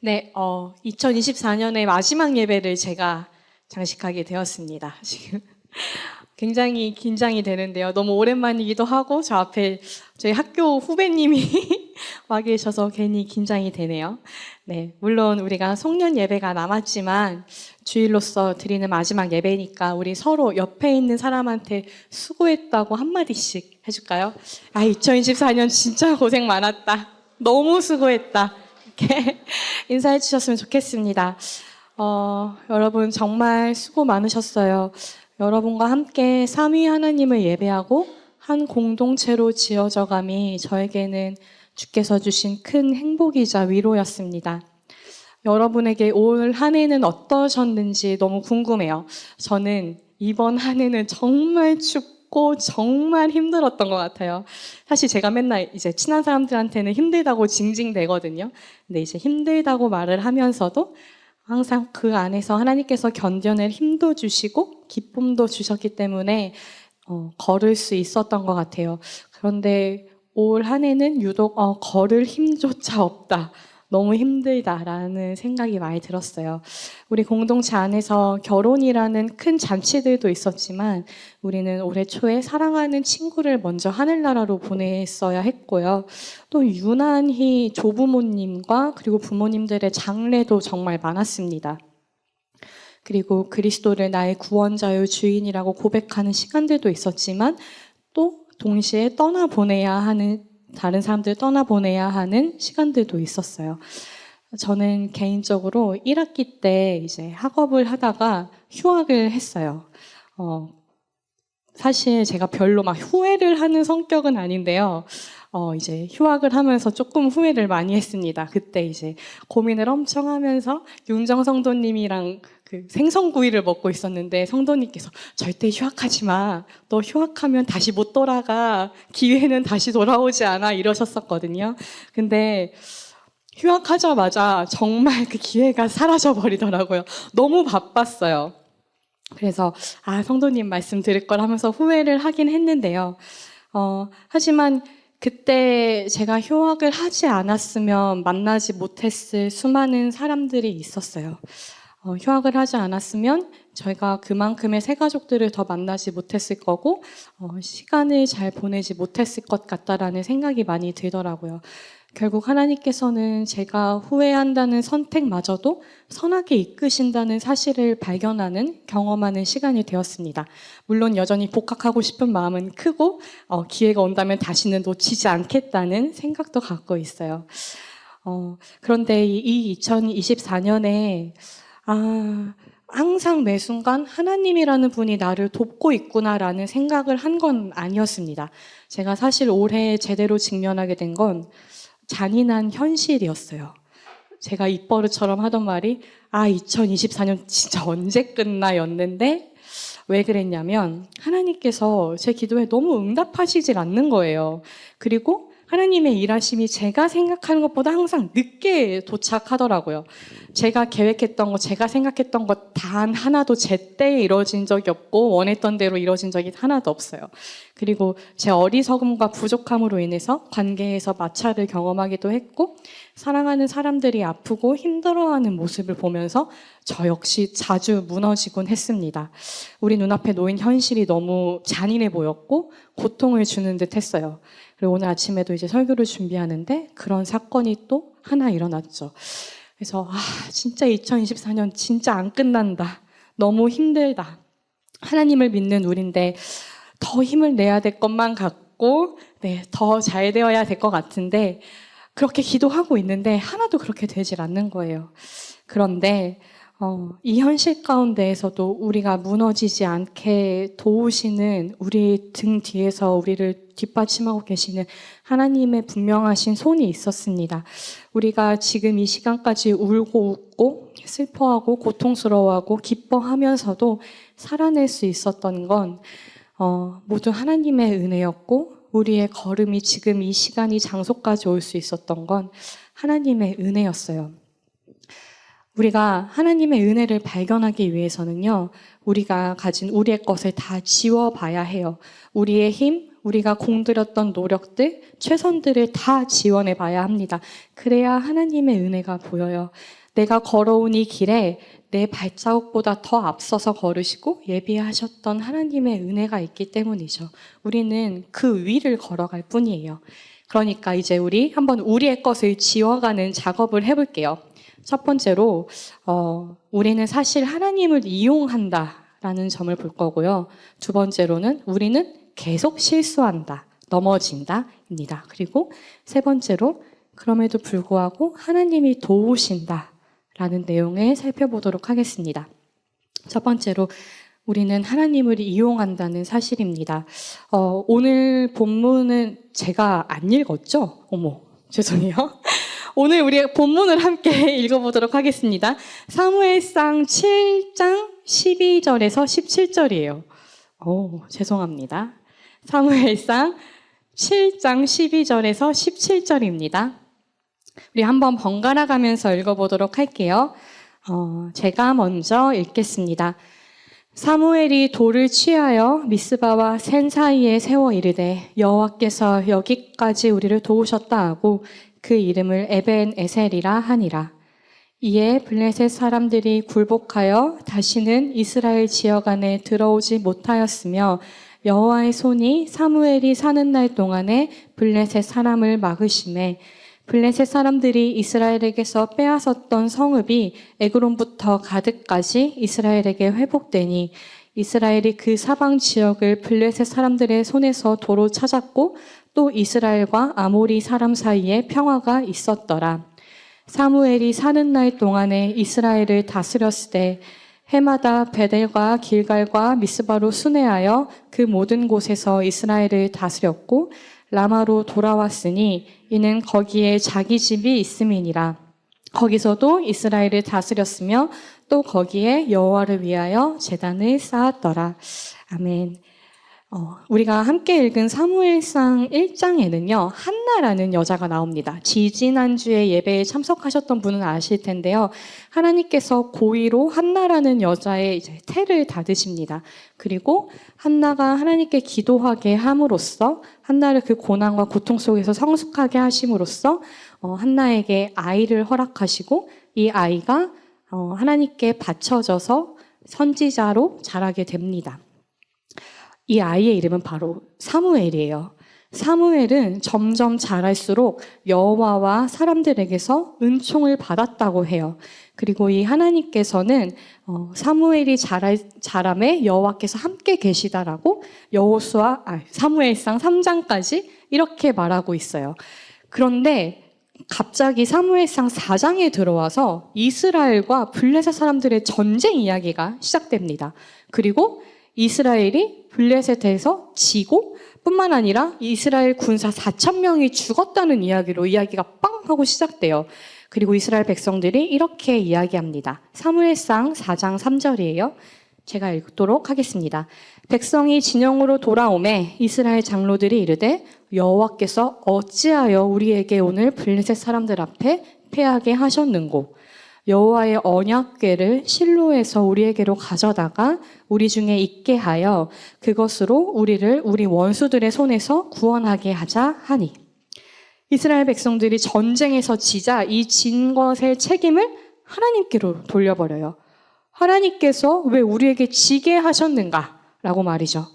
네, 2024년의 마지막 예배를 제가 장식하게 되었습니다. 지금 굉장히 긴장이 되는데요. 너무 오랜만이기도 하고 저 앞에 저희 학교 후배님이 와 계셔서 괜히 긴장이 되네요. 네, 물론 우리가 송년 예배가 남았지만 주일로서 드리는 마지막 예배니까 우리 서로 옆에 있는 사람한테 수고했다고 한마디씩 해줄까요? 2024년 진짜 고생 많았다. 너무 수고했다. 이렇게 인사해 주셨으면 좋겠습니다. 여러분 정말 수고 많으셨어요. 여러분과 함께 삼위 하나님을 예배하고 한 공동체로 지어져감이 저에게는 주께서 주신 큰 행복이자 위로였습니다. 여러분에게 올 한 해는 어떠셨는지 너무 궁금해요. 저는 이번 한 해는 정말 춥고 정말 힘들었던 것 같아요. 사실 제가 맨날 이제 친한 사람들한테는 힘들다고 징징대거든요. 근데 이제 힘들다고 말을 하면서도 항상 그 안에서 하나님께서 견뎌낼 힘도 주시고 기쁨도 주셨기 때문에 걸을 수 있었던 것 같아요. 그런데 올 한 해는 유독 걸을 힘조차 없다. 너무 힘들다라는 생각이 많이 들었어요. 우리 공동체 안에서 결혼이라는 큰 잔치들도 있었지만 우리는 올해 초에 사랑하는 친구를 먼저 하늘나라로 보냈어야 했고요. 또 유난히 조부모님과 그리고 부모님들의 장례도 정말 많았습니다. 그리고 그리스도를 나의 구원자요 주인이라고 고백하는 시간들도 있었지만 또 동시에 다른 사람들 떠나보내야 하는 시간들도 있었어요. 저는 개인적으로 1학기 때 이제 학업을 하다가 휴학을 했어요. 사실 제가 별로 막 후회를 하는 성격은 아닌데요. 이제 휴학을 하면서 조금 후회를 많이 했습니다. 그때 이제 고민을 엄청 하면서 윤정 성도님이랑 그 생선구이를 먹고 있었는데 성도님께서 절대 휴학하지 마. 너 휴학하면 다시 못 돌아가. 기회는 다시 돌아오지 않아. 이러셨었거든요. 근데 휴학하자마자 정말 그 기회가 사라져 버리더라고요. 너무 바빴어요. 그래서 성도님 말씀 들을 걸 하면서 후회를 하긴 했는데요. 하지만 그때 제가 휴학을 하지 않았으면 만나지 못했을 수많은 사람들이 있었어요. 휴학을 하지 않았으면 저희가 그만큼의 새 가족들을 더 만나지 못했을 거고 시간을 잘 보내지 못했을 것 같다라는 생각이 많이 들더라고요. 결국 하나님께서는 제가 후회한다는 선택마저도 선하게 이끄신다는 사실을 발견하는 경험하는 시간이 되었습니다. 물론 여전히 복학하고 싶은 마음은 크고 기회가 온다면 다시는 놓치지 않겠다는 생각도 갖고 있어요. 그런데 이 2024년에 항상 매 순간 하나님이라는 분이 나를 돕고 있구나라는 생각을 한 건 아니었습니다. 제가 사실 올해 제대로 직면하게 된 건 잔인한 현실이었어요. 제가 입버릇처럼 하던 말이 2024년 진짜 언제 끝나 였는데 왜 그랬냐면 하나님께서 제 기도에 너무 응답하시질 않는 거예요. 그리고 하나님의 일하심이 제가 생각하는 것보다 항상 늦게 도착하더라고요. 제가 계획했던 것, 제가 생각했던 것 단 하나도 제때에 이루어진 적이 없고 원했던 대로 이루어진 적이 하나도 없어요. 그리고 제 어리석음과 부족함으로 인해서 관계에서 마찰을 경험하기도 했고 사랑하는 사람들이 아프고 힘들어하는 모습을 보면서 저 역시 자주 무너지곤 했습니다. 우리 눈앞에 놓인 현실이 너무 잔인해 보였고 고통을 주는 듯 했어요. 그리고 오늘 아침에도 이제 설교를 준비하는데 그런 사건이 또 하나 일어났죠. 그래서 진짜 2024년 진짜 안 끝난다. 너무 힘들다. 하나님을 믿는 우리인데 더 힘을 내야 될 것만 같고 더 잘 되어야 될 것 같은데 그렇게 기도하고 있는데 하나도 그렇게 되질 않는 거예요. 그런데 이 현실 가운데에서도 우리가 무너지지 않게 도우시는 우리 등 뒤에서 우리를 뒷받침하고 계시는 하나님의 분명하신 손이 있었습니다. 우리가 지금 이 시간까지 울고 웃고 슬퍼하고 고통스러워하고 기뻐하면서도 살아낼 수 있었던 건 모두 하나님의 은혜였고 우리의 걸음이 지금 이 시간이 장소까지 올 수 있었던 건 하나님의 은혜였어요. 우리가 하나님의 은혜를 발견하기 위해서는요, 우리가 가진 우리의 것을 다 지워봐야 해요. 우리의 힘, 우리가 공들였던 노력들, 최선들을 다 지원해 봐야 합니다. 그래야 하나님의 은혜가 보여요. 내가 걸어온 이 길에 내 발자국보다 더 앞서서 걸으시고 예비하셨던 하나님의 은혜가 있기 때문이죠. 우리는 그 위를 걸어갈 뿐이에요. 그러니까 이제 우리 한번 우리의 것을 지워가는 작업을 해볼게요. 첫 번째로 우리는 사실 하나님을 이용한다라는 점을 볼 거고요. 두 번째로는 우리는 계속 실수한다, 넘어진다입니다. 그리고 세 번째로 그럼에도 불구하고 하나님이 도우신다라는 내용을 살펴보도록 하겠습니다. 첫 번째로 우리는 하나님을 이용한다는 사실입니다. 오늘 본문은 제가 안 읽었죠? 어머, 죄송해요. 오늘 우리 본문을 함께 읽어보도록 하겠습니다. 사무엘상 7장 12절에서 17절이에요. 죄송합니다. 사무엘상 7장 12절에서 17절입니다. 우리 한번 번갈아 가면서 읽어보도록 할게요. 제가 먼저 읽겠습니다. 사무엘이 돌을 취하여 미스바와 센 사이에 세워 이르되 여호와께서 여기까지 우리를 도우셨다 하고 그 이름을 에벤 에셀이라 하니라. 이에 블레셋 사람들이 굴복하여 다시는 이스라엘 지역 안에 들어오지 못하였으며 여호와의 손이 사무엘이 사는 날 동안에 블레셋 사람을 막으심에 블레셋 사람들이 이스라엘에게서 빼앗았던 성읍이 에그론부터 가드까지 이스라엘에게 회복되니 이스라엘이 그 사방 지역을 블레셋 사람들의 손에서 도로 찾았고 또 이스라엘과 아모리 사람 사이에 평화가 있었더라. 사무엘이 사는 날 동안에 이스라엘을 다스렸을 때 해마다 베델과 길갈과 미스바로 순회하여 그 모든 곳에서 이스라엘을 다스렸고 라마로 돌아왔으니 이는 거기에 자기 집이 있음이니라. 거기서도 이스라엘을 다스렸으며 또 거기에 여호와를 위하여 제단을 쌓았더라. 아멘. 우리가 함께 읽은 사무엘상 1장에는요, 한나라는 여자가 나옵니다. 지지난주에 예배에 참석하셨던 분은 아실 텐데요. 하나님께서 고의로 한나라는 여자의 이제 태를 닫으십니다. 그리고 한나가 하나님께 기도하게 함으로써 한나를 그 고난과 고통 속에서 성숙하게 하심으로써 한나에게 아이를 허락하시고 이 아이가 하나님께 바쳐져서 선지자로 자라게 됩니다. 이 아이의 이름은 바로 사무엘이에요. 사무엘은 점점 자랄수록 여호와와 사람들에게서 은총을 받았다고 해요. 그리고 이 하나님께서는 사무엘이 자람에 여호와께서 함께 계시다라고 사무엘상 3장까지 이렇게 말하고 있어요. 그런데 갑자기 사무엘상 4장에 들어와서 이스라엘과 블레셋 사람들의 전쟁 이야기가 시작됩니다. 그리고 이스라엘이 블레셋에서 지고 뿐만 아니라 이스라엘 군사 4,000명이 죽었다는 이야기로 이야기가 빵 하고 시작돼요. 그리고 이스라엘 백성들이 이렇게 이야기합니다. 사무엘상 4장 3절이에요. 제가 읽도록 하겠습니다. 백성이 진영으로 돌아오매 이스라엘 장로들이 이르되 여호와께서 어찌하여 우리에게 오늘 블레셋 사람들 앞에 패하게 하셨는고 여호와의 언약궤를 실로에서 우리에게로 가져다가 우리 중에 있게 하여 그것으로 우리를 우리 원수들의 손에서 구원하게 하자 하니. 이스라엘 백성들이 전쟁에서 지자 이 진 것의 책임을 하나님께로 돌려버려요. 하나님께서 왜 우리에게 지게 하셨는가라고 말이죠.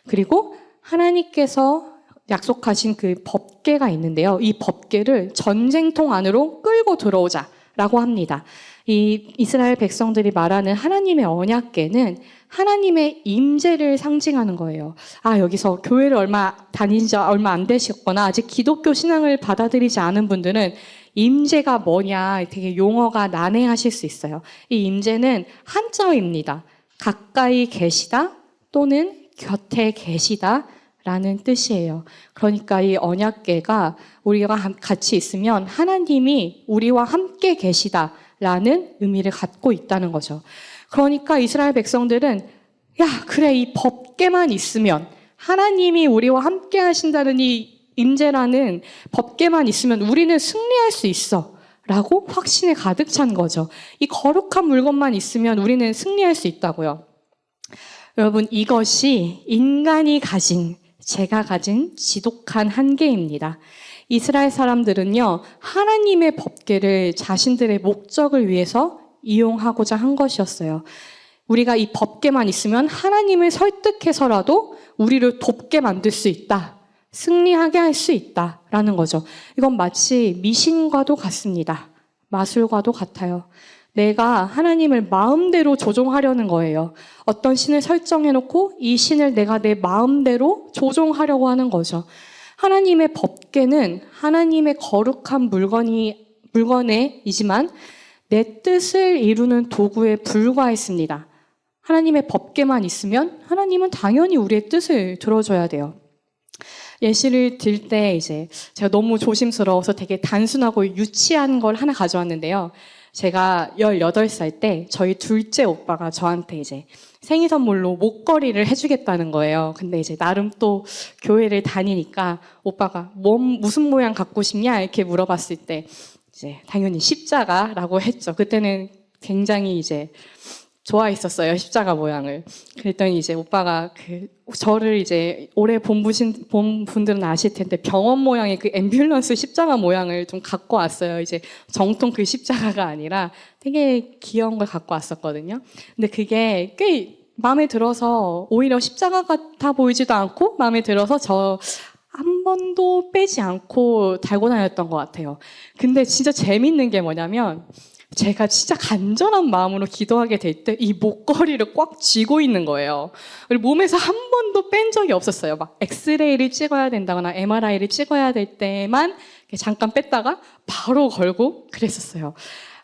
그리고 하나님께서 약속하신 그 법궤가 있는데요. 이 법궤를 전쟁통 안으로 끌고 들어오자라고 합니다. 이 이스라엘 백성들이 말하는 하나님의 언약궤는 하나님의 임재를 상징하는 거예요. 여기서 교회를 다닌 지 얼마 안 되셨거나 아직 기독교 신앙을 받아들이지 않은 분들은 임재가 뭐냐 되게 용어가 난해하실 수 있어요. 이 임재는 한자어입니다. 가까이 계시다 또는 곁에 계시다 라는 뜻이에요. 그러니까 이 언약궤가 우리가 같이 있으면 하나님이 우리와 함께 계시다 라는 의미를 갖고 있다는 거죠. 그러니까 이스라엘 백성들은 그래 이 법궤만 있으면 하나님이 우리와 함께 하신다는 이 임재라는 법궤만 있으면 우리는 승리할 수 있어 라고 확신에 가득 찬 거죠. 이 거룩한 물건만 있으면 우리는 승리할 수 있다고요. 여러분, 이것이 인간이 가진 제가 가진 지독한 한계입니다. 이스라엘 사람들은요, 하나님의 법궤를 자신들의 목적을 위해서 이용하고자 한 것이었어요. 우리가 이 법궤만 있으면 하나님을 설득해서라도 우리를 돕게 만들 수 있다. 승리하게 할 수 있다라는 거죠. 이건 마치 미신과도 같습니다. 마술과도 같아요. 내가 하나님을 마음대로 조종하려는 거예요. 어떤 신을 설정해놓고 이 신을 내가 내 마음대로 조종하려고 하는 거죠. 하나님의 법궤는 하나님의 거룩한 물건이지만 내 뜻을 이루는 도구에 불과했습니다. 하나님의 법궤만 있으면 하나님은 당연히 우리의 뜻을 들어줘야 돼요. 예시를 들 때 이제 제가 너무 조심스러워서 되게 단순하고 유치한 걸 하나 가져왔는데요. 제가 18살 때 저희 둘째 오빠가 저한테 이제 생일 선물로 목걸이를 해주겠다는 거예요. 근데 이제 나름 또 교회를 다니니까 오빠가 무슨 모양 갖고 싶냐 이렇게 물어봤을 때 이제 당연히 십자가라고 했죠. 그때는 굉장히 이제 좋아했었어요, 십자가 모양을. 그랬더니 이제 오빠가 저를 이제 오래 본 분들은 아실 텐데 병원 모양의 그 앰뷸런스 십자가 모양을 좀 갖고 왔어요. 이제 정통 그 십자가가 아니라 되게 귀여운 걸 갖고 왔었거든요. 근데 그게 꽤 마음에 들어서 오히려 십자가 같아 보이지도 않고 마음에 들어서 저 한 번도 빼지 않고 달고 다녔던 것 같아요. 근데 진짜 재밌는 게 뭐냐면 제가 진짜 간절한 마음으로 기도하게 될 때 이 목걸이를 꽉 쥐고 있는 거예요. 그리고 몸에서 한 번도 뺀 적이 없었어요. 막 엑스레이를 찍어야 된다거나 MRI를 찍어야 될 때만 잠깐 뺐다가 바로 걸고 그랬었어요.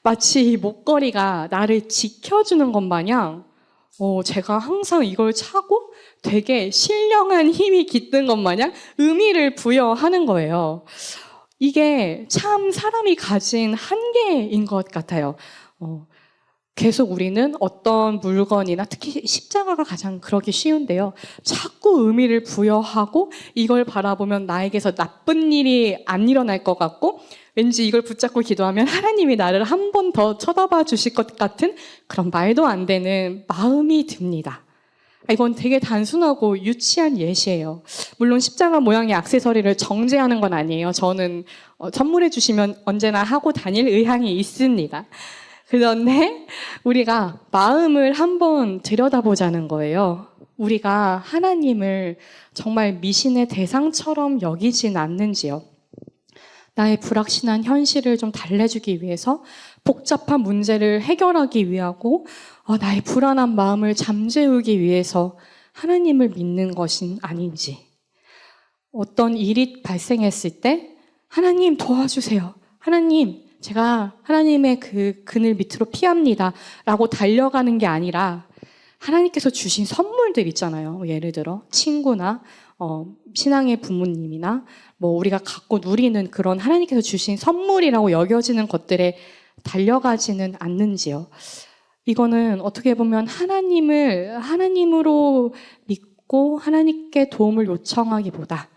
마치 이 목걸이가 나를 지켜주는 것 마냥 제가 항상 이걸 차고 되게 신령한 힘이 깃든 것 마냥 의미를 부여하는 거예요. 이게 참 사람이 가진 한계인 것 같아요. 계속 우리는 어떤 물건이나 특히 십자가가 가장 그러기 쉬운데요. 자꾸 의미를 부여하고 이걸 바라보면 나에게서 나쁜 일이 안 일어날 것 같고 왠지 이걸 붙잡고 기도하면 하나님이 나를 한 번 더 쳐다봐 주실 것 같은 그런 말도 안 되는 마음이 듭니다. 이건 되게 단순하고 유치한 예시예요. 물론 십자가 모양의 액세서리를 정죄하는 건 아니에요. 저는 선물해 주시면 언제나 하고 다닐 의향이 있습니다. 그런데 우리가 마음을 한번 들여다보자는 거예요. 우리가 하나님을 정말 미신의 대상처럼 여기진 않는지요. 나의 불확실한 현실을 좀 달래주기 위해서 복잡한 문제를 해결하기 위하고 나의 불안한 마음을 잠재우기 위해서 하나님을 믿는 것은 아닌지, 어떤 일이 발생했을 때 하나님 도와주세요. 하나님, 제가 하나님의 그 그늘 밑으로 피합니다. 라고 달려가는 게 아니라 하나님께서 주신 선물들 있잖아요. 예를 들어 친구나 신앙의 부모님이나 우리가 갖고 누리는 그런 하나님께서 주신 선물이라고 여겨지는 것들에 달려가지는 않는지요. 이거는 어떻게 보면 하나님을 하나님으로 믿고 하나님께 도움을 요청하기보다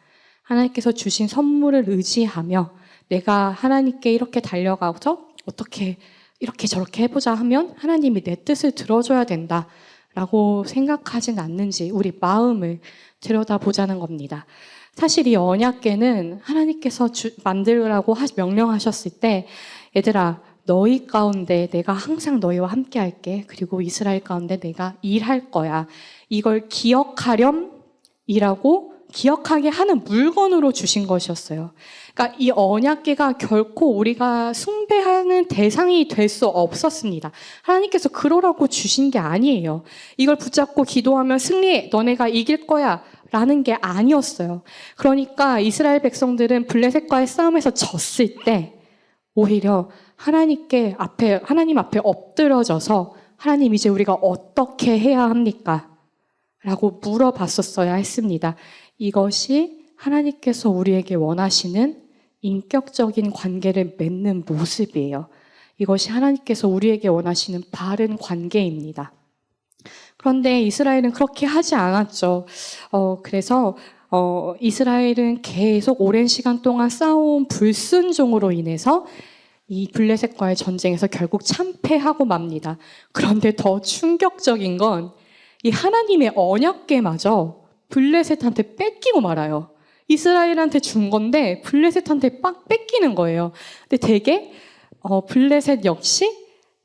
하나님께서 주신 선물을 의지하며 내가 하나님께 이렇게 달려가서 어떻게 이렇게 저렇게 해보자 하면 하나님이 내 뜻을 들어줘야 된다라고 생각하진 않는지 우리 마음을 들여다보자는 겁니다. 사실 이 언약궤는 하나님께서 만들라고 명령하셨을 때 얘들아 너희 가운데 내가 항상 너희와 함께 할게. 그리고 이스라엘 가운데 내가 일할 거야. 이걸 기억하렴 이라고 기억하게 하는 물건으로 주신 것이었어요. 그러니까 이 언약궤가 결코 우리가 숭배하는 대상이 될 수 없었습니다. 하나님께서 그러라고 주신 게 아니에요. 이걸 붙잡고 기도하면 승리해. 너네가 이길 거야. 라는 게 아니었어요. 그러니까 이스라엘 백성들은 블레셋과의 싸움에서 졌을 때 오히려 하나님 앞에 엎드러져서 하나님 이제 우리가 어떻게 해야 합니까? 라고 물어봤었어야 했습니다. 이것이 하나님께서 우리에게 원하시는 인격적인 관계를 맺는 모습이에요. 이것이 하나님께서 우리에게 원하시는 바른 관계입니다. 그런데 이스라엘은 그렇게 하지 않았죠. 그래서 이스라엘은 계속 오랜 시간 동안 쌓아온 불순종으로 인해서 이 블레셋과의 전쟁에서 결국 참패하고 맙니다. 그런데 더 충격적인 건 이 하나님의 언약궤마저 블레셋한테 뺏기고 말아요. 이스라엘한테 준 건데 블레셋한테 빡 뺏기는 거예요. 근데 되게 블레셋 역시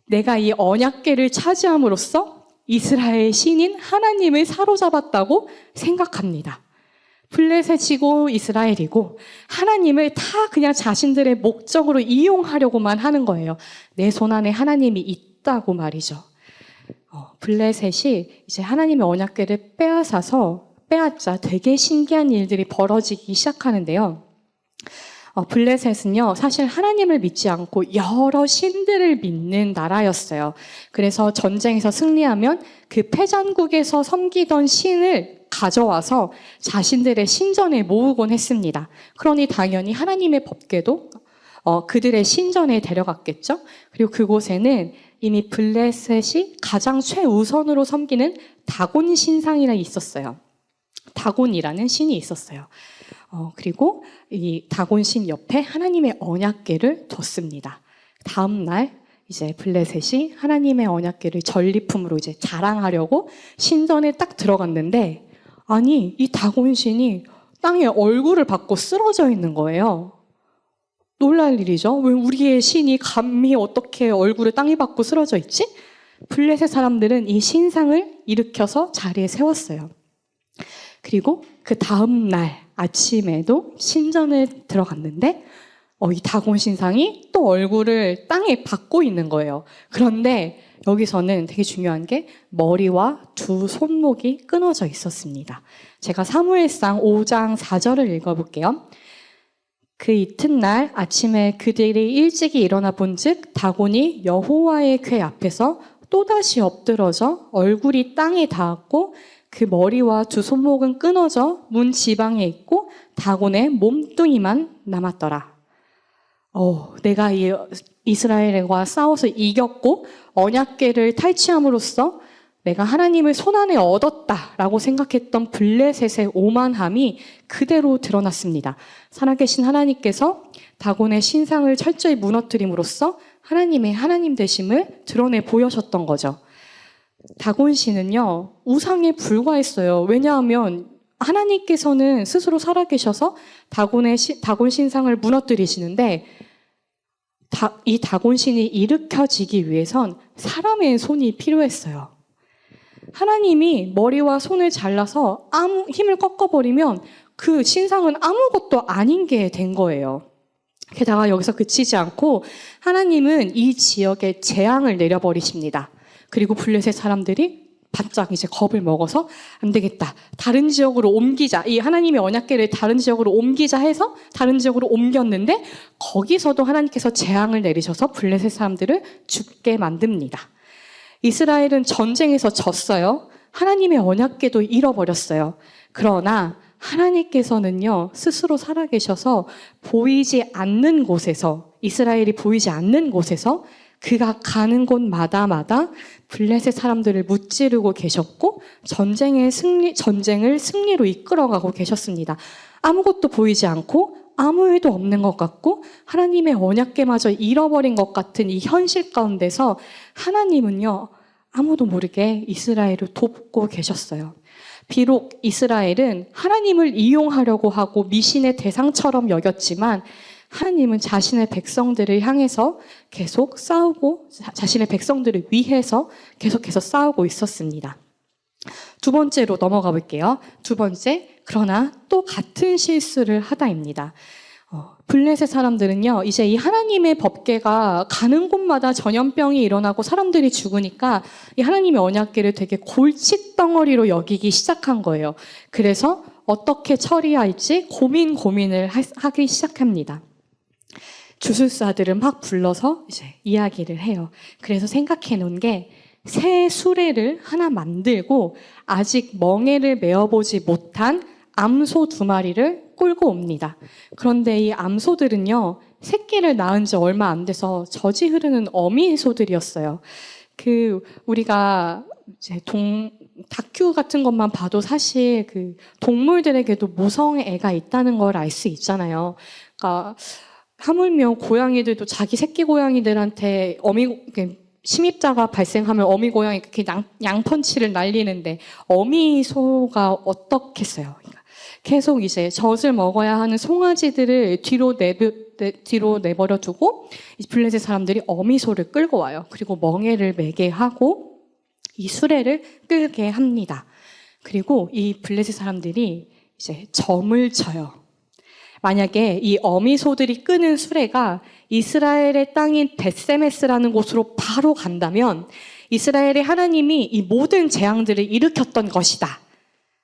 내가 이 언약궤를 차지함으로써 이스라엘 신인 하나님을 사로잡았다고 생각합니다. 블레셋이고 이스라엘이고 하나님을 다 그냥 자신들의 목적으로 이용하려고만 하는 거예요. 내 손 안에 하나님이 있다고 말이죠. 블레셋이 이제 하나님의 언약궤를 빼앗자 되게 신기한 일들이 벌어지기 시작하는데요. 블레셋은요, 사실 하나님을 믿지 않고 여러 신들을 믿는 나라였어요. 그래서 전쟁에서 승리하면 그 패전국에서 섬기던 신을 가져와서 자신들의 신전에 모으곤 했습니다. 그러니 당연히 하나님의 법궤도 그들의 신전에 데려갔겠죠. 그리고 그곳에는 이미 블레셋이 가장 최우선으로 섬기는 다곤 신상이라 있었어요. 다곤이라는 신이 있었어요. 그리고 이 다곤 신 옆에 하나님의 언약궤를 뒀습니다. 다음 날 이제 블레셋이 하나님의 언약궤를 전리품으로 이제 자랑하려고 신전에 딱 들어갔는데, 아니 이 다곤 신이 땅에 얼굴을 받고 쓰러져 있는 거예요. 놀랄 일이죠. 왜 우리의 신이 감히 어떻게 얼굴을 땅에 받고 쓰러져 있지? 블레셋 사람들은 이 신상을 일으켜서 자리에 세웠어요. 그리고 그 다음 날 아침에도 신전에 들어갔는데 이 다곤 신상이 또 얼굴을 땅에 받고 있는 거예요. 그런데 여기서는 되게 중요한 게 머리와 두 손목이 끊어져 있었습니다. 제가 사무엘상 5장 4절을 읽어볼게요. 그 이튿날 아침에 그들이 일찍이 일어나 본즉 다곤이 여호와의 궤 앞에서 또다시 엎드러져 얼굴이 땅에 닿았고 그 머리와 두 손목은 끊어져 문 지방에 있고 다곤의 몸뚱이만 남았더라. 내가 이스라엘과 싸워서 이겼고 언약궤를 탈취함으로써 내가 하나님을 손안에 얻었다라고 생각했던 블레셋의 오만함이 그대로 드러났습니다. 살아계신 하나님께서 다곤의 신상을 철저히 무너뜨림으로써 하나님의 하나님 되심을 드러내 보여셨던 거죠. 다곤 신은요, 우상에 불과했어요. 왜냐하면 하나님께서는 스스로 살아계셔서 다곤 신상을 무너뜨리시는데 이 다곤 신이 일으켜지기 위해선 사람의 손이 필요했어요. 하나님이 머리와 손을 잘라서 아무 힘을 꺾어버리면 그 신상은 아무것도 아닌 게 된 거예요. 게다가 여기서 그치지 않고 하나님은 이 지역에 재앙을 내려버리십니다. 그리고 블레셋 사람들이 바짝 이제 겁을 먹어서 안 되겠다, 다른 지역으로 옮기자, 이 하나님의 언약궤를 다른 지역으로 옮기자 해서 다른 지역으로 옮겼는데 거기서도 하나님께서 재앙을 내리셔서 블레셋 사람들을 죽게 만듭니다. 이스라엘은 전쟁에서 졌어요. 하나님의 언약궤도 잃어버렸어요. 그러나 하나님께서는요, 스스로 살아계셔서 보이지 않는 곳에서, 이스라엘이 보이지 않는 곳에서 그가 가는 곳마다 블레셋 사람들을 무찌르고 계셨고 전쟁을 승리로 이끌어가고 계셨습니다. 아무것도 보이지 않고 아무 일도 없는 것 같고 하나님의 언약궤마저 잃어버린 것 같은 이 현실 가운데서 하나님은요, 아무도 모르게 이스라엘을 돕고 계셨어요. 비록 이스라엘은 하나님을 이용하려고 하고 미신의 대상처럼 여겼지만 하나님은 자신의 백성들을 향해서 계속 싸우고 자신의 백성들을 위해서 계속해서 싸우고 있었습니다. 두 번째로 넘어가 볼게요. 두 번째, 그러나 또 같은 실수를 하다입니다. 블레셋 사람들은요, 이제 이 하나님의 법궤가 가는 곳마다 전염병이 일어나고 사람들이 죽으니까 이 하나님의 언약궤를 되게 골칫덩어리로 여기기 시작한 거예요. 그래서 어떻게 처리할지 고민을 하기 시작합니다. 주술사들을 막 불러서 이제 이야기를 해요. 그래서 생각해 놓은 게 새 수레를 하나 만들고 아직 멍에를 메어보지 못한 암소 2마리를 끌고 옵니다. 그런데 이 암소들은요, 새끼를 낳은 지 얼마 안 돼서 젖이 흐르는 어미소들이었어요. 우리가 이제 다큐 같은 것만 봐도 사실 그 동물들에게도 모성의 애가 있다는 걸 알 수 있잖아요. 그러니까 하물며 고양이들도 자기 새끼 고양이들한테 침입자가 발생하면 어미 고양이 그렇게 양펀치를 날리는데 어미 소가 어떻겠어요? 그러니까 계속 이제 젖을 먹어야 하는 송아지들을 뒤로 내버려 두고 이 블레셋 사람들이 어미 소를 끌고 와요. 그리고 멍에를 매게 하고 이 수레를 끌게 합니다. 그리고 이 블레셋 사람들이 이제 점을 쳐요. 만약에 이 어미소들이 끄는 수레가 이스라엘의 땅인 벳세메스라는 곳으로 바로 간다면 이스라엘의 하나님이 이 모든 재앙들을 일으켰던 것이다.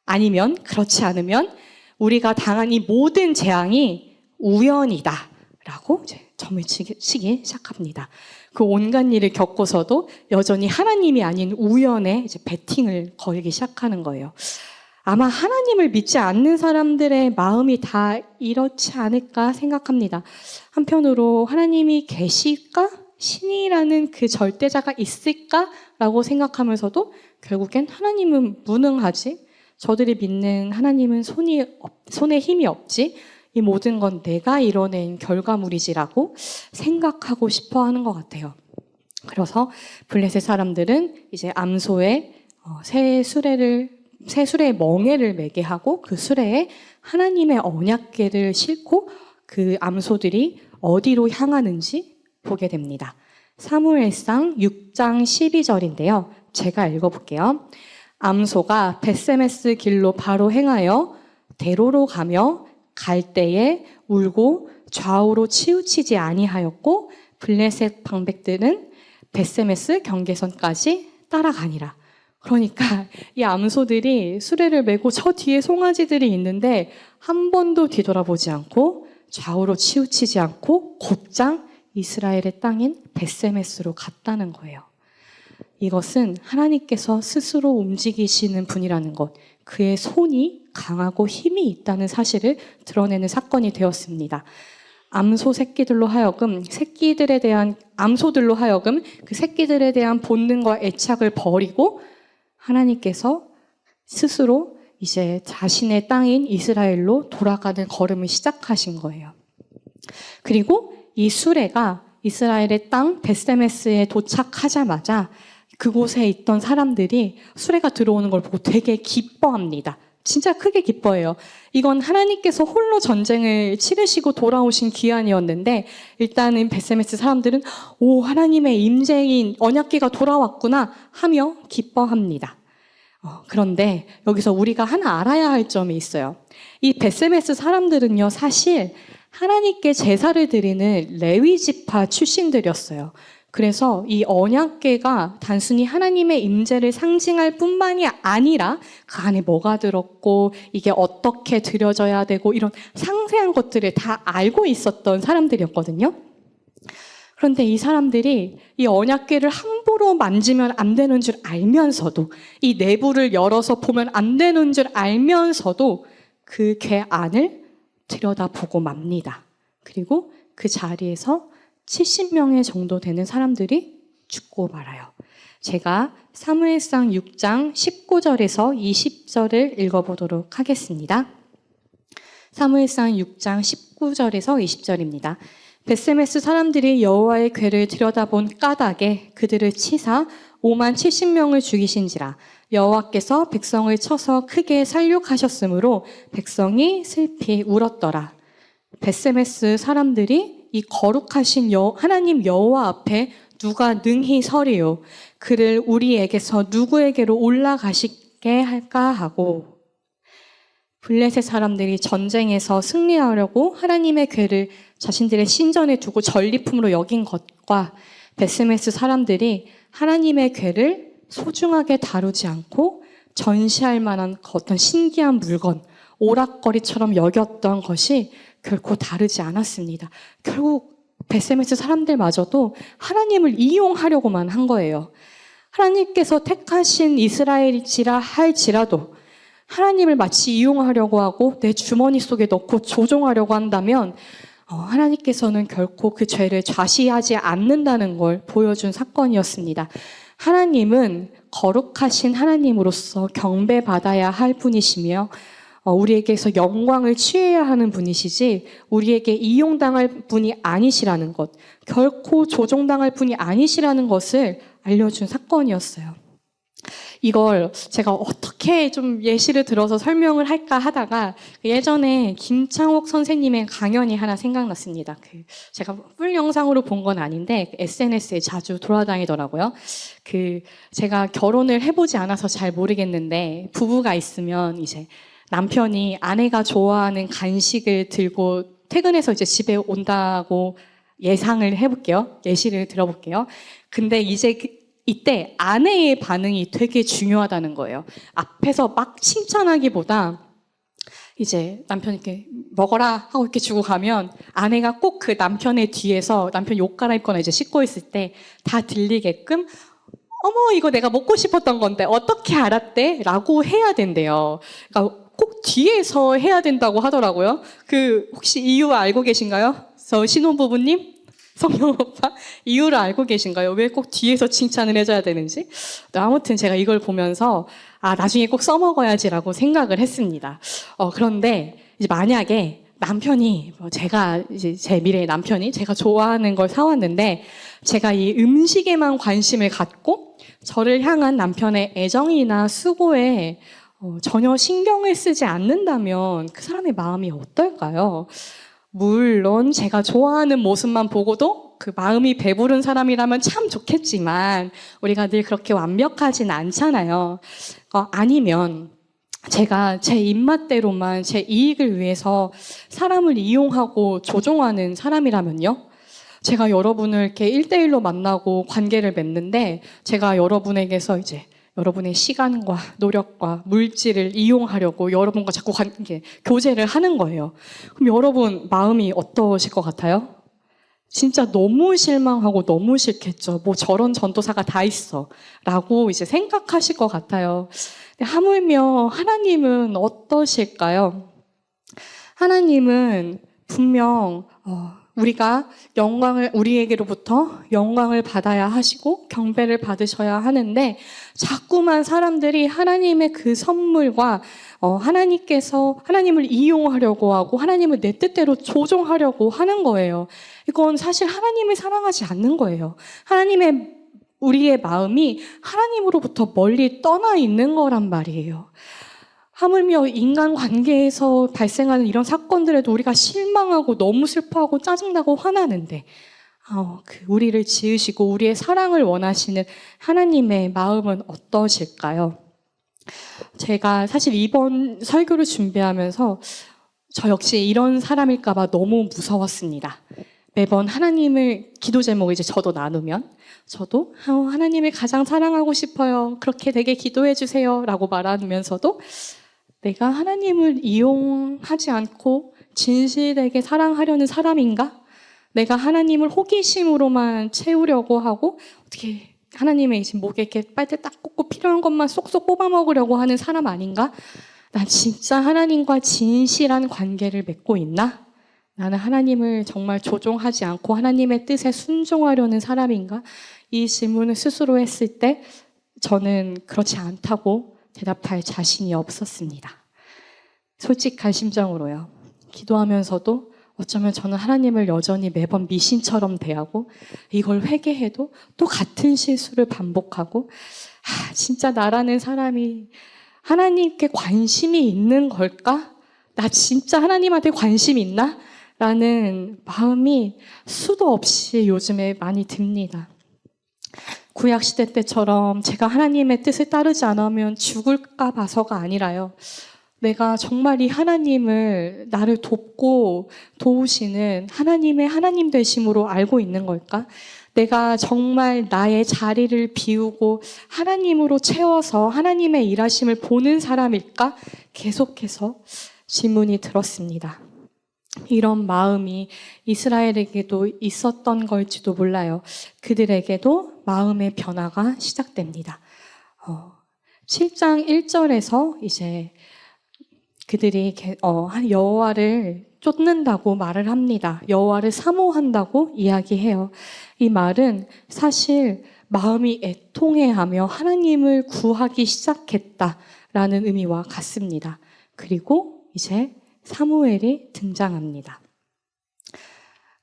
아니면 그렇지 않으면 우리가 당한 이 모든 재앙이 우연이다. 라고 이제 점을 치기 시작합니다. 그 온갖 일을 겪고서도 여전히 하나님이 아닌 우연에 이제 베팅을 걸기 시작하는 거예요. 아마 하나님을 믿지 않는 사람들의 마음이 다 이렇지 않을까 생각합니다. 한편으로 하나님이 계실까? 신이라는 그 절대자가 있을까라고 생각하면서도 결국엔 하나님은 무능하지. 저들이 믿는 하나님은 손에 힘이 없지. 이 모든 건 내가 이뤄낸 결과물이지라고 생각하고 싶어 하는 것 같아요. 그래서 블레셋 사람들은 이제 암소에 새 수레에 멍에를 매게 하고 그 수레에 하나님의 언약궤를 싣고 그 암소들이 어디로 향하는지 보게 됩니다. 사무엘상 6장 12절인데요. 제가 읽어볼게요. 암소가 벳세메스 길로 바로 행하여 대로로 가며 갈 때에 울고 좌우로 치우치지 아니하였고 블레셋 방백들은 벳세메스 경계선까지 따라가니라. 그러니까 이 암소들이 수레를 메고 저 뒤에 송아지들이 있는데 한 번도 뒤돌아보지 않고 좌우로 치우치지 않고 곧장 이스라엘의 땅인 벳세메스로 갔다는 거예요. 이것은 하나님께서 스스로 움직이시는 분이라는 것, 그의 손이 강하고 힘이 있다는 사실을 드러내는 사건이 되었습니다. 암소들로 하여금 그 새끼들에 대한 본능과 애착을 버리고 하나님께서 스스로 이제 자신의 땅인 이스라엘로 돌아가는 걸음을 시작하신 거예요. 그리고 이 수레가 이스라엘의 땅 벳세메스에 도착하자마자 그곳에 있던 사람들이 수레가 들어오는 걸 보고 되게 기뻐합니다. 진짜 크게 기뻐해요. 이건 하나님께서 홀로 전쟁을 치르시고 돌아오신 기한이었는데 일단은 벳세메스 사람들은 오, 하나님의 임재인 언약궤가 돌아왔구나 하며 기뻐합니다. 그런데 여기서 우리가 하나 알아야 할 점이 있어요. 이 벳세메스 사람들은요, 사실 하나님께 제사를 드리는 레위 지파 출신들이었어요. 그래서 이 언약궤가 단순히 하나님의 임재를 상징할 뿐만이 아니라 그 안에 뭐가 들었고 이게 어떻게 드려져야 되고 이런 상세한 것들을 다 알고 있었던 사람들이었거든요. 그런데 이 사람들이 이 언약궤를 함부로 만지면 안 되는 줄 알면서도 이 내부를 열어서 보면 안 되는 줄 알면서도 그 궤 안을 들여다보고 맙니다. 그리고 그 자리에서 70명의 정도 되는 사람들이 죽고 말아요. 제가 사무엘상 6장 19절에서 20절을 읽어보도록 하겠습니다. 사무엘상 6장 19절에서 20절입니다. 벳세메스 사람들이 여호와의 궤를 들여다본 까닭에 그들을 치사 5만 70명을 죽이신지라. 여호와께서 백성을 쳐서 크게 살육하셨으므로 백성이 슬피 울었더라. 벳세메스 사람들이 이 거룩하신 하나님 여호와 앞에 누가 능히 서리요? 그를 우리에게서 누구에게로 올라가시게 할까 하고, 블레셋 사람들이 전쟁에서 승리하려고 하나님의 궤를 자신들의 신전에 두고 전리품으로 여긴 것과 벳세메스 사람들이 하나님의 궤를 소중하게 다루지 않고 전시할 만한 어떤 신기한 물건, 오락거리처럼 여겼던 것이 결코 다르지 않았습니다. 결국 벳세메스 사람들마저도 하나님을 이용하려고만 한 거예요. 하나님께서 택하신 이스라엘이라 할지라도 하나님을 마치 이용하려고 하고 내 주머니 속에 넣고 조종하려고 한다면 하나님께서는 결코 그 죄를 좌시하지 않는다는 걸 보여준 사건이었습니다. 하나님은 거룩하신 하나님으로서 경배받아야 할 분이시며 우리에게서 영광을 취해야 하는 분이시지 우리에게 이용당할 분이 아니시라는 것, 결코 조종당할 분이 아니시라는 것을 알려준 사건이었어요. 이걸 제가 어떻게 좀 예시를 들어서 설명을 할까 하다가 예전에 김창옥 선생님의 강연이 하나 생각났습니다. 제가 풀 영상으로 본 건 아닌데 SNS에 자주 돌아다니더라고요. 제가 결혼을 해보지 않아서 잘 모르겠는데 부부가 있으면 이제 남편이 아내가 좋아하는 간식을 들고 퇴근해서 이제 집에 온다고 예상을 해볼게요. 예시를 들어볼게요. 근데 이때 아내의 반응이 되게 중요하다는 거예요. 앞에서 막 칭찬하기보다 이제 남편이 이렇게 먹어라 하고 이렇게 주고 가면 아내가 꼭 그 남편의 뒤에서 남편 옷 갈아입거나 이제 씻고 있을 때 다 들리게끔 어머 이거 내가 먹고 싶었던 건데 어떻게 알았대? 라고 해야 된대요. 그러니까 꼭 뒤에서 해야 된다고 하더라고요. 혹시 이유 알고 계신가요? 저 신혼부부님? 성령 오빠? 이유를 알고 계신가요? 왜 꼭 뒤에서 칭찬을 해줘야 되는지? 아무튼 제가 이걸 보면서 나중에 꼭 써먹어야지라고 생각을 했습니다. 그런데 이제 만약에 남편이 제가 이제 제 미래의 남편이 제가 좋아하는 걸 사왔는데 제가 이 음식에만 관심을 갖고 저를 향한 남편의 애정이나 수고에 전혀 신경을 쓰지 않는다면 그 사람의 마음이 어떨까요? 물론 제가 좋아하는 모습만 보고도 그 마음이 배부른 사람이라면 참 좋겠지만 우리가 늘 그렇게 완벽하진 않잖아요. 아니면 제가 제 입맛대로만 제 이익을 위해서 사람을 이용하고 조종하는 사람이라면요? 제가 여러분을 이렇게 1대1로 만나고 관계를 맺는데 제가 여러분에게서 이제 여러분의 시간과 노력과 물질을 이용하려고 여러분과 자꾸 교제를 하는 거예요. 그럼 여러분 마음이 어떠실 것 같아요? 진짜 너무 실망하고 너무 싫겠죠. 뭐 저런 전도사가 다 있어. 라고 이제 생각하실 것 같아요. 근데 하물며 하나님은 어떠실까요? 하나님은 분명 우리에게로부터 영광을 받아야 하시고 경배를 받으셔야 하는데 자꾸만 사람들이 하나님의 그 선물과 하나님께서 하나님을 이용하려고 하고 하나님을 내 뜻대로 조종하려고 하는 거예요. 이건 사실 하나님을 사랑하지 않는 거예요. 우리의 마음이 하나님으로부터 멀리 떠나 있는 거란 말이에요. 하물며 인간관계에서 발생하는 이런 사건들에도 우리가 실망하고 너무 슬퍼하고 짜증나고 화나는데 우리를 지으시고 우리의 사랑을 원하시는 하나님의 마음은 어떠실까요? 제가 사실 이번 설교를 준비하면서 저 역시 이런 사람일까 봐 너무 무서웠습니다. 매번 하나님을 기도 제목을 이제 저도 나누면 저도 하나님을 가장 사랑하고 싶어요. 그렇게 되게 기도해 주세요. 라고 말하면서도 내가 하나님을 이용하지 않고 진실되게 사랑하려는 사람인가? 내가 하나님을 호기심으로만 채우려고 하고 어떻게 하나님의 이제 목에 이렇게 빨대 딱 꽂고 필요한 것만 쏙쏙 뽑아 먹으려고 하는 사람 아닌가? 난 진짜 하나님과 진실한 관계를 맺고 있나? 나는 하나님을 정말 조종하지 않고 하나님의 뜻에 순종하려는 사람인가? 이 질문을 스스로 했을 때 저는 그렇지 않다고 대답할 자신이 없었습니다. 솔직한 심정으로요. 기도하면서도 어쩌면 저는 하나님을 여전히 매번 미신처럼 대하고 이걸 회개해도 또 같은 실수를 반복하고 진짜 나라는 사람이 하나님께 관심이 있는 걸까? 나 진짜 하나님한테 관심 있나? 라는 마음이 수도 없이 요즘에 많이 듭니다. 구약시대 때처럼 제가 하나님의 뜻을 따르지 않으면 죽을까 봐서가 아니라요. 내가 정말 이 하나님을 나를 돕고 도우시는 하나님의 하나님 되심으로 알고 있는 걸까? 내가 정말 나의 자리를 비우고 하나님으로 채워서 하나님의 일하심을 보는 사람일까? 계속해서 질문이 들었습니다. 이런 마음이 이스라엘에게도 있었던 걸지도 몰라요. 그들에게도 마음의 변화가 시작됩니다. 7장 1절에서 이제 그들이 여호와를 쫓는다고 말을 합니다. 여호와를 사모한다고 이야기해요. 이 말은 사실 마음이 애통해하며 하나님을 구하기 시작했다라는 의미와 같습니다. 그리고 이제 사무엘이 등장합니다.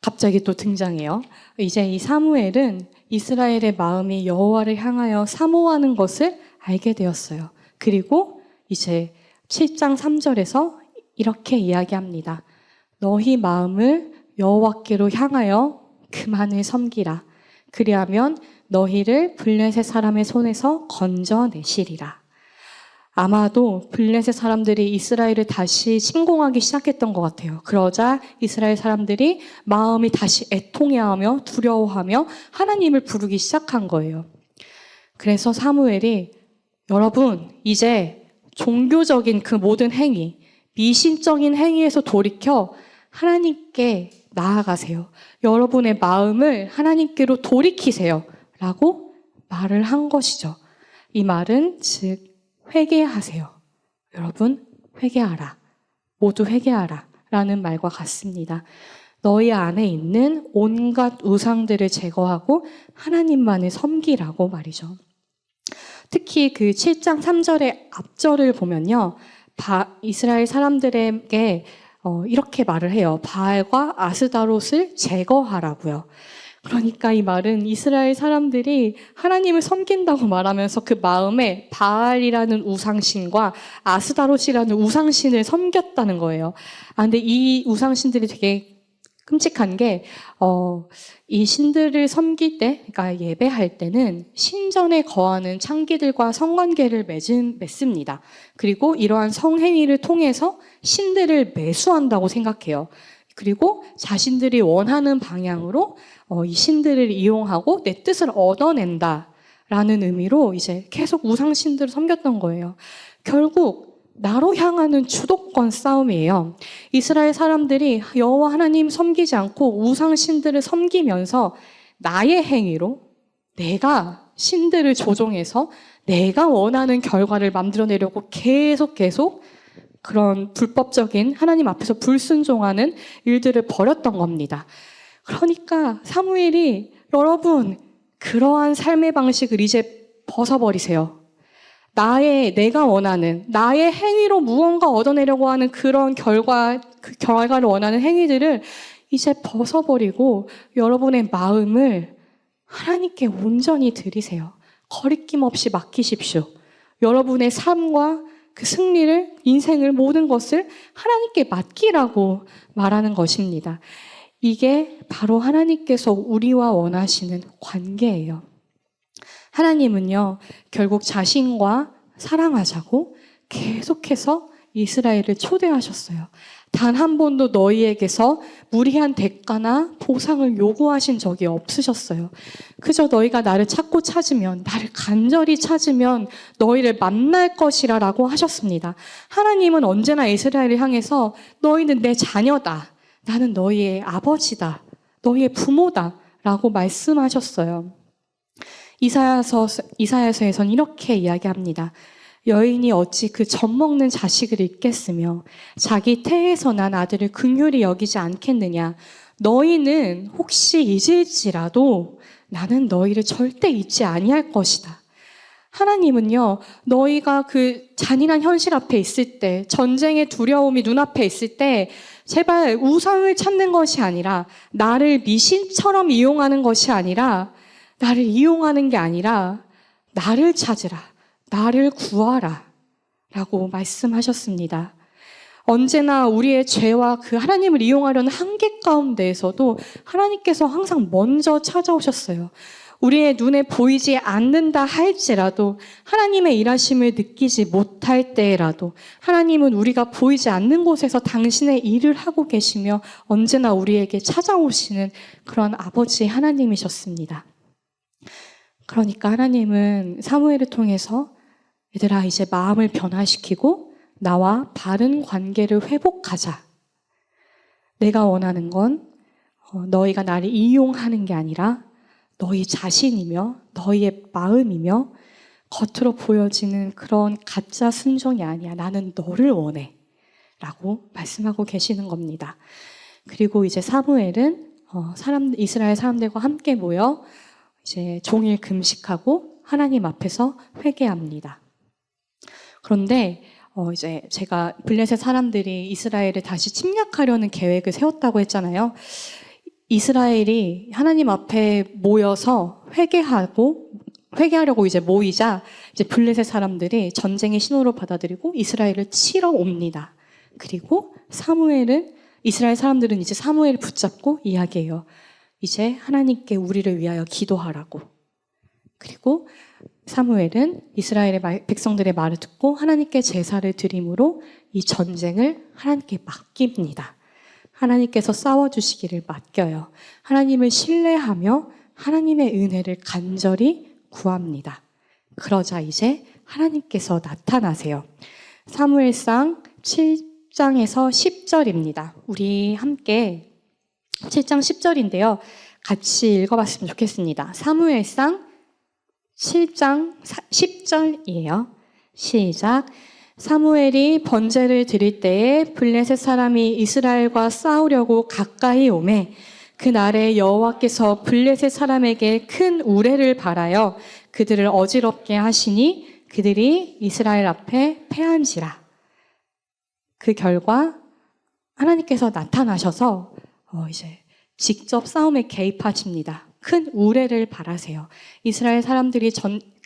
갑자기 또 등장해요. 이제 이 사무엘은 이스라엘의 마음이 여호와를 향하여 사모하는 것을 알게 되었어요. 그리고 이제 7장 3절에서 이렇게 이야기합니다. 너희 마음을 여호와께로 향하여 그만을 섬기라. 그리하면 너희를 블레셋 사람의 손에서 건져내시리라. 아마도 블레셋 사람들이 이스라엘을 다시 침공하기 시작했던 것 같아요. 그러자 이스라엘 사람들이 마음이 다시 애통해하며 두려워하며 하나님을 부르기 시작한 거예요. 그래서 사무엘이 여러분 이제 종교적인 그 모든 행위, 미신적인 행위에서 돌이켜 하나님께 나아가세요. 여러분의 마음을 하나님께로 돌이키세요. 라고 말을 한 것이죠. 이 말은 즉 회개하세요. 여러분 회개하라. 모두 회개하라. 라는 말과 같습니다. 너희 안에 있는 온갖 우상들을 제거하고 하나님만을 섬기라고 말이죠. 특히 그 7장 3절의 앞절을 보면요. 이스라엘 사람들에게 이렇게 말을 해요. 바알과 아스다롯을 제거하라고요. 그러니까 이 말은 이스라엘 사람들이 하나님을 섬긴다고 말하면서 그 마음에 바알이라는 우상신과 아스다롯이라는 우상신을 섬겼다는 거예요. 근데 이 우상신들이 되게 끔찍한 게, 이 신들을 섬길 때, 그러니까 예배할 때는 신전에 거하는 창기들과 성관계를 맺습니다. 그리고 이러한 성행위를 통해서 신들을 매수한다고 생각해요. 그리고 자신들이 원하는 방향으로 이 신들을 이용하고 내 뜻을 얻어낸다라는 의미로 이제 계속 우상신들을 섬겼던 거예요. 결국 나로 향하는 주도권 싸움이에요. 이스라엘 사람들이 여호와 하나님 섬기지 않고 우상신들을 섬기면서 나의 행위로 내가 신들을 조종해서 내가 원하는 결과를 만들어내려고 계속 그런 불법적인 하나님 앞에서 불순종하는 일들을 벌였던 겁니다. 그러니까 사무엘이 여러분 그러한 삶의 방식을 이제 벗어버리세요. 내가 원하는 나의 행위로 무언가 얻어내려고 하는 그런 그 결과를 원하는 행위들을 이제 벗어버리고 여러분의 마음을 하나님께 온전히 드리세요. 거리낌 없이 맡기십시오. 여러분의 삶과 그 승리를, 인생을, 모든 것을 하나님께 맡기라고 말하는 것입니다. 이게 바로 하나님께서 우리와 원하시는 관계예요. 하나님은요, 결국 자신과 사랑하자고 계속해서 이스라엘을 초대하셨어요. 단 한 번도 너희에게서 무리한 대가나 보상을 요구하신 적이 없으셨어요. 그저 너희가 나를 찾고 찾으면, 나를 간절히 찾으면 너희를 만날 것이라 라고 하셨습니다. 하나님은 언제나 이스라엘을 향해서 너희는 내 자녀다. 나는 너희의 아버지다. 너희의 부모다. 라고 말씀하셨어요. 이사야서에서는 이렇게 이야기합니다. 여인이 어찌 그 젖먹는 자식을 잊겠으며 자기 태에서 난 아들을 긍휼히 여기지 않겠느냐. 너희는 혹시 잊을지라도 나는 너희를 절대 잊지 아니할 것이다. 하나님은요, 너희가 그 잔인한 현실 앞에 있을 때, 전쟁의 두려움이 눈앞에 있을 때 제발 우상을 찾는 것이 아니라, 나를 미신처럼 이용하는 것이 아니라, 나를 이용하는 게 아니라 나를 찾으라, 나를 구하라 라고 말씀하셨습니다. 언제나 우리의 죄와 그 하나님을 이용하려는 한계 가운데에서도 하나님께서 항상 먼저 찾아오셨어요. 우리의 눈에 보이지 않는다 할지라도, 하나님의 일하심을 느끼지 못할 때라도 하나님은 우리가 보이지 않는 곳에서 당신의 일을 하고 계시며 언제나 우리에게 찾아오시는 그런 아버지 하나님이셨습니다. 그러니까 하나님은 사무엘을 통해서 얘들아 이제 마음을 변화시키고 나와 바른 관계를 회복하자. 내가 원하는 건 너희가 나를 이용하는 게 아니라 너희 자신이며 너희의 마음이며 겉으로 보여지는 그런 가짜 순종이 아니야. 나는 너를 원해. 라고 말씀하고 계시는 겁니다. 그리고 이제 사무엘은 이스라엘 사람들과 함께 모여 이제 종일 금식하고 하나님 앞에서 회개합니다. 그런데 이제 제가 블레셋 사람들이 이스라엘을 다시 침략하려는 계획을 세웠다고 했잖아요. 이스라엘이 하나님 앞에 모여서 회개하려고 이제 모이자 이제 블레셋 사람들이 전쟁의 신호로 받아들이고 이스라엘을 치러 옵니다. 그리고 이스라엘 사람들은 이제 사무엘을 붙잡고 이야기해요. 이제 하나님께 우리를 위하여 기도하라고. 그리고 사무엘은 이스라엘의 백성들의 말을 듣고 하나님께 제사를 드림으로 이 전쟁을 하나님께 맡깁니다. 하나님께서 싸워주시기를 맡겨요. 하나님을 신뢰하며 하나님의 은혜를 간절히 구합니다. 그러자 이제 하나님께서 나타나세요. 사무엘상 7장에서 10절입니다. 우리 함께 7장 10절인데요. 같이 읽어봤으면 좋겠습니다. 사무엘상 7장 10절이에요. 시작. 사무엘이 번제를 드릴 때에 블레셋 사람이 이스라엘과 싸우려고 가까이 오매 그날에 여호와께서 블레셋 사람에게 큰 우레를 발하여 그들을 어지럽게 하시니 그들이 이스라엘 앞에 패한지라. 그 결과 하나님께서 나타나셔서 이제 직접 싸움에 개입하십니다. 큰 우레를 발하세요. 이스라엘 사람들이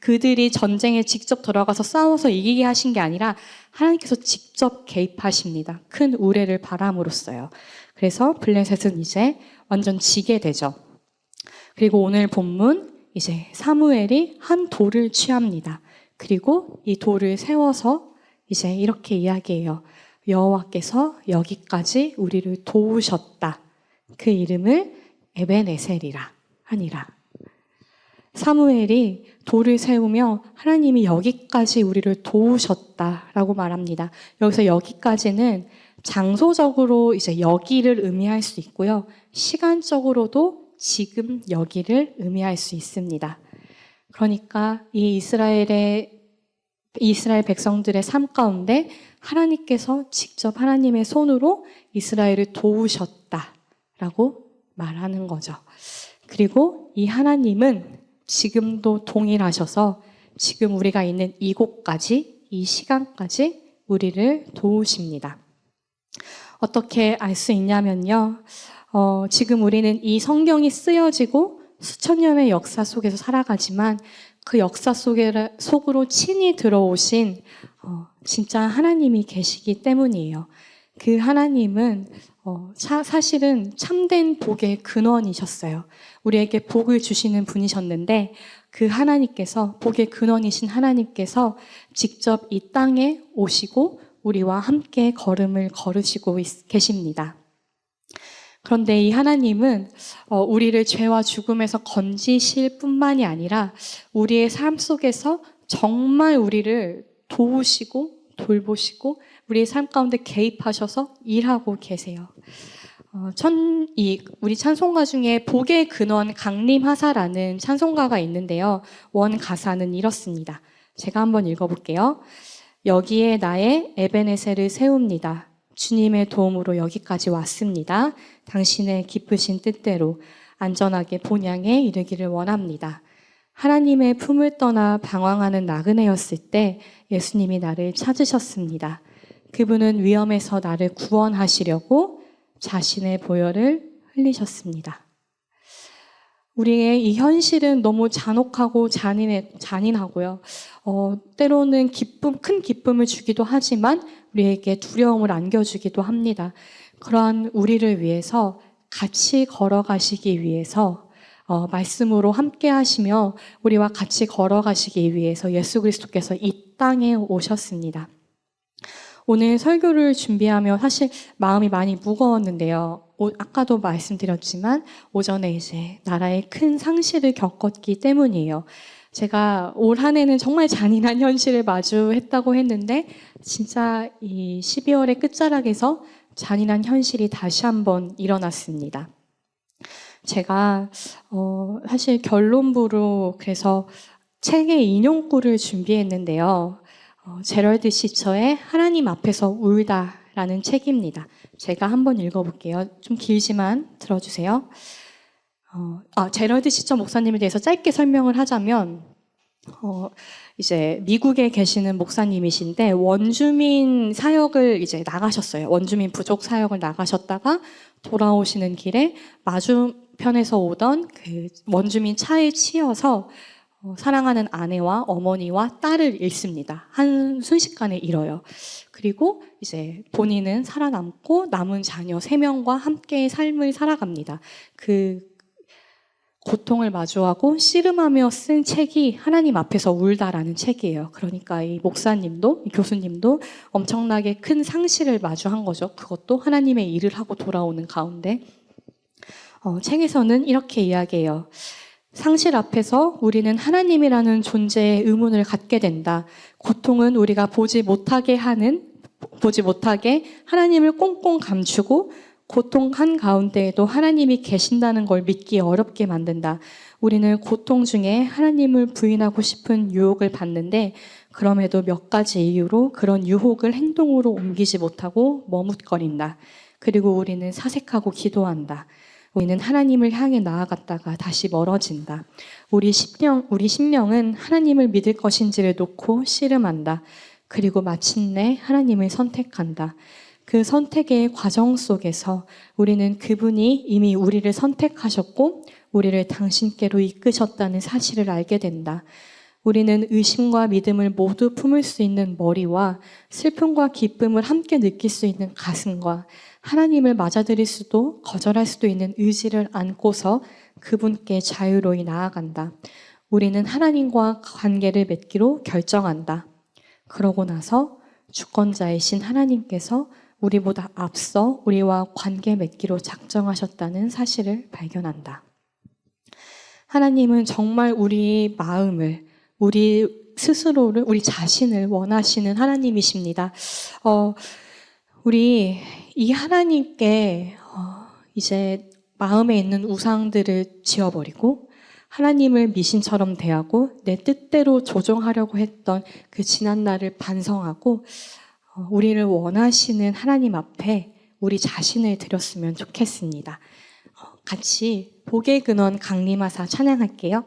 그들이 전쟁에 직접 들어가서 싸워서 이기게 하신 게 아니라 하나님께서 직접 개입하십니다. 큰 우레를 발함으로써요. 그래서 블레셋은 이제 완전 지게 되죠. 그리고 오늘 본문 이제 사무엘이 한 돌을 취합니다. 그리고 이 돌을 세워서 이제 이렇게 이야기해요. 여호와께서 여기까지 우리를 도우셨다. 그 이름을 에벤에셀이라 하니라. 사무엘이 돌을 세우며 하나님이 여기까지 우리를 도우셨다라고 말합니다. 여기서 여기까지는 장소적으로 이제 여기를 의미할 수 있고요. 시간적으로도 지금 여기를 의미할 수 있습니다. 그러니까 이 이스라엘 백성들의 삶 가운데 하나님께서 직접 하나님의 손으로 이스라엘을 도우셨다라고 말하는 거죠. 그리고 이 하나님은 지금도 동일하셔서 지금 우리가 있는 이곳까지, 이 시간까지 우리를 도우십니다. 어떻게 알 수 있냐면요. 지금 우리는 이 성경이 쓰여지고 수천 년의 역사 속에서 살아가지만 그 역사 속으로 친히 들어오신 진짜 하나님이 계시기 때문이에요. 그 하나님은 사실은 참된 복의 근원이셨어요. 우리에게 복을 주시는 분이셨는데 그 하나님께서, 복의 근원이신 하나님께서 직접 이 땅에 오시고 우리와 함께 걸음을 걸으시고 계십니다. 그런데 이 하나님은 우리를 죄와 죽음에서 건지실 뿐만이 아니라 우리의 삶 속에서 정말 우리를 도우시고 돌보시고 우리의 삶 가운데 개입하셔서 일하고 계세요. 우리 찬송가 중에 복의 근원 강림하사라는 찬송가가 있는데요. 원 가사는 이렇습니다. 제가 한번 읽어볼게요. 여기에 나의 에벤에셀을 세웁니다. 주님의 도움으로 여기까지 왔습니다. 당신의 기쁘신 뜻대로 안전하게 본향에 이르기를 원합니다. 하나님의 품을 떠나 방황하는 나그네였을 때 예수님이 나를 찾으셨습니다. 그분은 위험에서 나를 구원하시려고 자신의 보혈을 흘리셨습니다. 우리의 이 현실은 너무 잔혹하고 잔인하고요. 때로는 큰 기쁨을 주기도 하지만 우리에게 두려움을 안겨주기도 합니다. 그러한 우리를 위해서 같이 걸어가시기 위해서 말씀으로 함께 하시며 우리와 같이 걸어가시기 위해서 예수 그리스도께서 이 땅에 오셨습니다. 오늘 설교를 준비하며 사실 마음이 많이 무거웠는데요. 아까도 말씀드렸지만 오전에 이제 나라의 큰 상실을 겪었기 때문이에요. 제가 올 한 해는 정말 잔인한 현실을 마주했다고 했는데 진짜 이 12월의 끝자락에서 잔인한 현실이 다시 한번 일어났습니다. 제가 사실 결론부로 그래서 책의 인용구를 준비했는데요. 제럴드 시처의 하나님 앞에서 울다라는 책입니다. 제가 한번 읽어볼게요. 좀 길지만 들어주세요. 제럴드 시처 목사님에 대해서 짧게 설명을 하자면 이제 미국에 계시는 목사님이신데 원주민 사역을 이제 나가셨어요. 원주민 부족 사역을 나가셨다가 돌아오시는 길에 북편에서 오던 그 원주민 차에 치여서 사랑하는 아내와 어머니와 딸을 잃습니다. 한 순식간에 잃어요. 그리고 이제 본인은 살아남고 남은 자녀 3명과 함께 삶을 살아갑니다. 그 고통을 마주하고 씨름하며 쓴 책이 하나님 앞에서 울다라는 책이에요. 그러니까 이 목사님도, 이 교수님도 엄청나게 큰 상실을 마주한 거죠. 그것도 하나님의 일을 하고 돌아오는 가운데. 책에서는 이렇게 이야기해요. 상실 앞에서 우리는 하나님이라는 존재의 의문을 갖게 된다. 고통은 우리가 보지 못하게 하나님을 꽁꽁 감추고 고통 한가운데에도 하나님이 계신다는 걸 믿기 어렵게 만든다. 우리는 고통 중에 하나님을 부인하고 싶은 유혹을 받는데 그럼에도 몇 가지 이유로 그런 유혹을 행동으로 옮기지 못하고 머뭇거린다. 그리고 우리는 사색하고 기도한다. 우리는 하나님을 향해 나아갔다가 다시 멀어진다. 우리 심령은 하나님을 믿을 것인지를 놓고 씨름한다. 그리고 마침내 하나님을 선택한다. 그 선택의 과정 속에서 우리는 그분이 이미 우리를 선택하셨고 우리를 당신께로 이끄셨다는 사실을 알게 된다. 우리는 의심과 믿음을 모두 품을 수 있는 머리와 슬픔과 기쁨을 함께 느낄 수 있는 가슴과 하나님을 맞아들일 수도 거절할 수도 있는 의지를 안고서 그분께 자유로이 나아간다. 우리는 하나님과 관계를 맺기로 결정한다. 그러고 나서 주권자이신 하나님께서 우리보다 앞서 우리와 관계 맺기로 작정하셨다는 사실을 발견한다. 하나님은 정말 우리 마음을, 우리 스스로를, 우리 자신을 원하시는 하나님이십니다. 우리 이 하나님께 이제 마음에 있는 우상들을 지워버리고 하나님을 미신처럼 대하고 내 뜻대로 조종하려고 했던 그 지난 날을 반성하고 우리를 원하시는 하나님 앞에 우리 자신을 드렸으면 좋겠습니다. 같이 복의 근원 강림하사 찬양할게요.